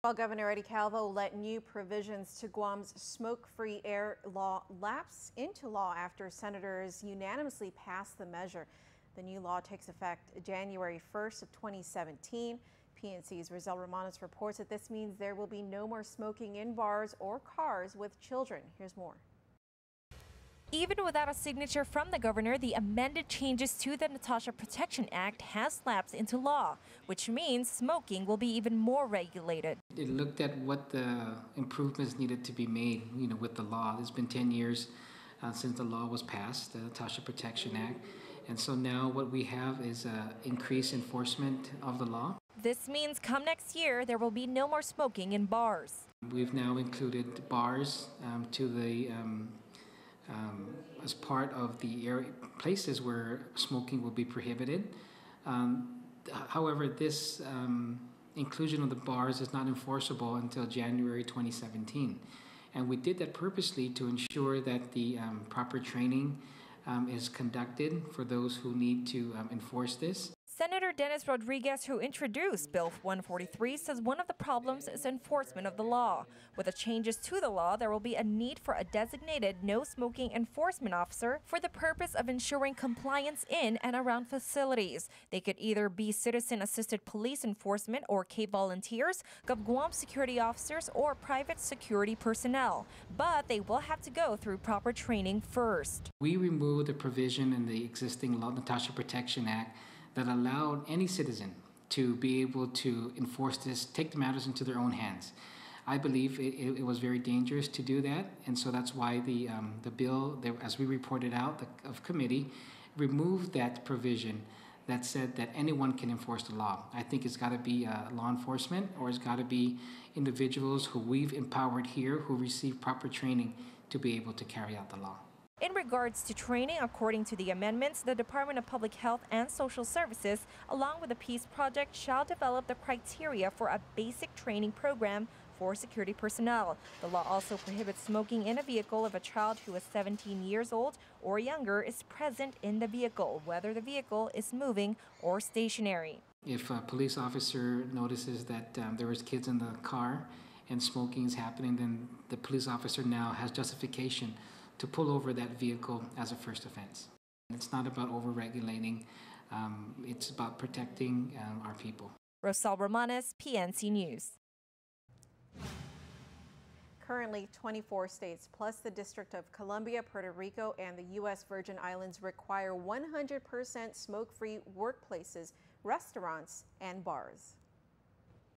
While Governor Eddie Calvo let new provisions to Guam's smoke-free air law lapse into law after senators unanimously passed the measure. The new law takes effect January 1st of 2017. PNC's Rosel Romanes reports that this means there will be no more smoking in bars or cars with children. Here's more. Even without a signature from the governor, the amended changes to the Natasha Protection Act has lapsed into law, which means smoking will be even more regulated. It looked at what the improvements needed to be made, with the law. It's been 10 years since the law was passed, the Natasha Protection Act. And so now what we have is increased enforcement of the law. This means come next year, there will be no more smoking in bars. We've now included bars to the as part of the places where smoking will be prohibited. However, this inclusion of the bars is not enforceable until January 2017. And we did that purposely to ensure that the proper training is conducted for those who need to enforce this. Senator Dennis Rodriguez, who introduced Bill 143, says one of the problems is enforcement of the law. With the changes to the law, there will be a need for a designated no-smoking enforcement officer for the purpose of ensuring compliance in and around facilities. They could either be citizen-assisted police enforcement or K volunteers, Guam security officers, or private security personnel. But they will have to go through proper training first. We removed the provision in the existing law, Natasha Protection Act, that allowed any citizen to be able to enforce this, take the matters into their own hands. I believe it was very dangerous to do that, and so that's why the bill, as we reported out of committee, removed that provision that said that anyone can enforce the law. I think it's got to be law enforcement, or it's got to be individuals who we've empowered here who receive proper training to be able to carry out the law. In regards to training, according to the amendments, the Department of Public Health and Social Services, along with the Peace Project, shall develop the criteria for a basic training program for security personnel. The law also prohibits smoking in a vehicle if a child who is 17 years old or younger is present in the vehicle, whether the vehicle is moving or stationary. If a police officer notices that there was kids in the car and smoking is happening, then the police officer now has justification to pull over that vehicle as a first offense. It's not about over-regulating, it's about protecting our people. Rosel Romanes, PNC News. Currently, 24 states plus the District of Columbia, Puerto Rico, and the U.S. Virgin Islands require 100% smoke-free workplaces, restaurants, and bars.